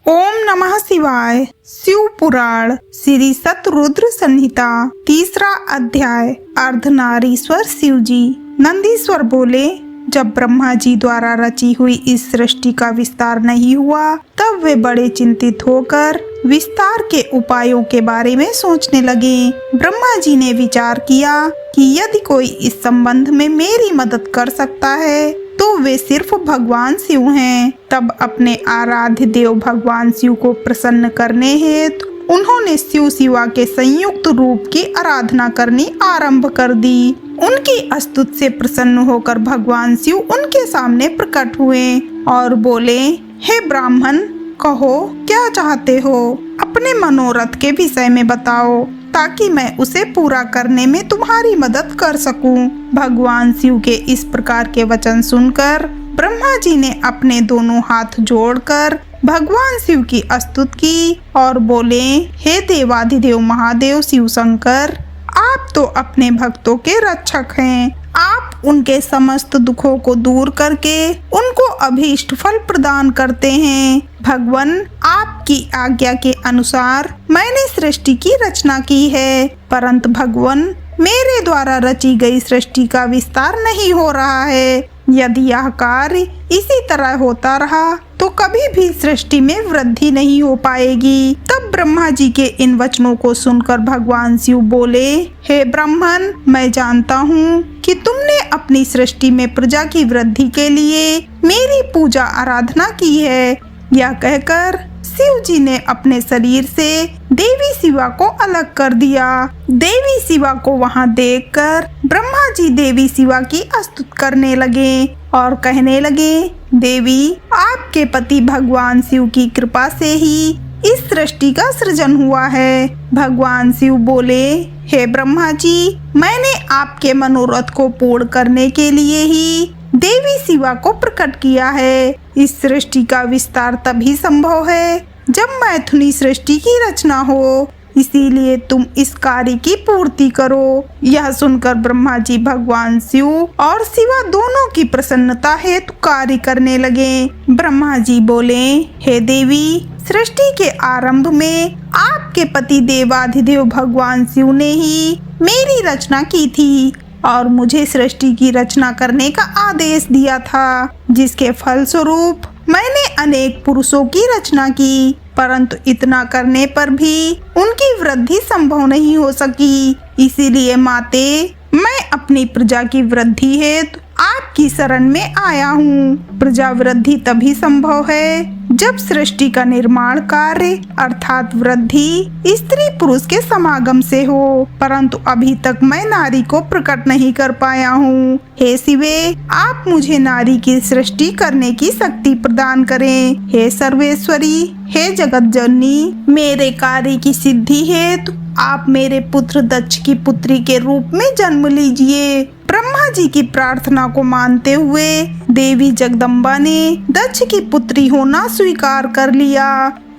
ओम नमः शिवाय। शिव पुराण श्री शतरुद्र संहिता तीसरा अध्याय। अर्धनारीश्वर शिव जी। नंदीश्वर बोले, जब ब्रह्मा जी द्वारा रची हुई इस सृष्टि का विस्तार नहीं हुआ तब वे बड़े चिंतित होकर विस्तार के उपायों के बारे में सोचने लगे। ब्रह्मा जी ने विचार किया कि यदि कोई इस संबंध में मेरी मदद कर सकता है तो वे सिर्फ भगवान शिव हैं। तब अपने आराध्य देव भगवान शिव को प्रसन्न करने हेतु उन्होंने शिव शिवा के संयुक्त रूप की आराधना करनी आरंभ कर दी। उनकी स्तुति से प्रसन्न होकर भगवान शिव उनके सामने प्रकट हुए और बोले, हे ब्राह्मण, कहो क्या चाहते हो, अपने मनोरथ के विषय में बताओ ताकि मैं उसे पूरा करने में तुम्हारी मदद कर सकूं। भगवान शिव के इस प्रकार के वचन सुनकर ब्रह्मा जी ने अपने दोनों हाथ जोड़कर भगवान शिव की स्तुति की और बोले, हे देवाधिदेव महादेव शिव शंकर, आप तो अपने भक्तों के रक्षक हैं। आप उनके समस्त दुखों को दूर करके उनको अभीष्ट फल प्रदान करते हैं। भगवान, आपकी आज्ञा के अनुसार मैंने सृष्टि की रचना की है, परंतु भगवान, मेरे द्वारा रची गई सृष्टि का विस्तार नहीं हो रहा है। यदि यह कार्य इसी तरह होता रहा तो कभी भी सृष्टि में वृद्धि नहीं हो पाएगी। तब ब्रह्मा जी के इन वचनों को सुनकर भगवान शिव बोले, हे ब्राह्मण, मैं जानता हूँ कि तुमने अपनी सृष्टि में प्रजा की वृद्धि के लिए मेरी पूजा आराधना की है। यह कहकर शिव जी ने अपने शरीर से देवी शिवा को अलग कर दिया। देवी शिवा को वहां देखकर ब्रह्मा जी देवी शिवा की स्तुति करने लगे और कहने लगे, देवी, आपके पति भगवान शिव की कृपा से ही इस सृष्टि का सृजन हुआ है। भगवान शिव बोले, हे ब्रह्मा जी, मैंने आपके मनोरथ को पूर्ण करने के लिए ही देवी शिवा को प्रकट किया है। इस सृष्टि का विस्तार तभी संभव है जब मैथुनी सृष्टि की रचना हो, इसीलिए तुम इस कार्य की पूर्ति करो। यह सुनकर ब्रह्मा जी भगवान शिव और शिवा दोनों की प्रसन्नता हेतु कार्य करने लगे। ब्रह्मा जी बोले, हे देवी, सृष्टि के आरंभ में आपके पति देवाधिदेव भगवान शिव ने ही मेरी रचना की थी और मुझे सृष्टि की रचना करने का आदेश दिया था, जिसके फलस्वरूप मैंने अनेक पुरुषों की रचना की, परंतु इतना करने पर भी उनकी वृद्धि संभव नहीं हो सकी। इसीलिए माते, मैं अपनी प्रजा की वृद्धि हेतु आपकी शरण में आया हूँ। प्रजा वृद्धि तभी संभव है जब सृष्टि का निर्माण कार्य अर्थात वृद्धि स्त्री पुरुष के समागम से हो, परंतु अभी तक मैं नारी को प्रकट नहीं कर पाया हूँ। हे शिवे, आप मुझे नारी की सृष्टि करने की शक्ति प्रदान करें। हे सर्वेश्वरी, हे जगत जननी, मेरे कार्य की सिद्धि हेतु आप मेरे पुत्र दक्ष की पुत्री के रूप में जन्म लीजिए। ब्रह्मा जी की प्रार्थना को मानते हुए देवी जगदम्बा ने दक्ष की पुत्री होना स्वीकार कर लिया।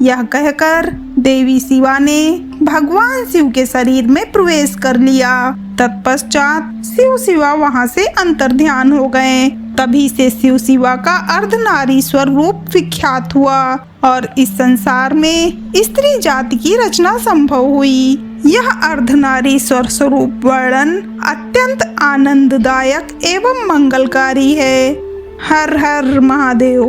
यह कहकर देवी शिवा ने भगवान शिव के शरीर में प्रवेश कर लिया। तत्पश्चात शिव शिवा वहां से अंतर्ध्यान हो गए। तभी से शिव शिवा का अर्धनारीश्वर रूप विख्यात हुआ और इस संसार में स्त्री जाति की रचना संभव हुई। यह अर्धनारीश्वर स्वरूप वर्णन अत्यंत आनंददायक एवं मंगलकारी है। हर हर महादेव।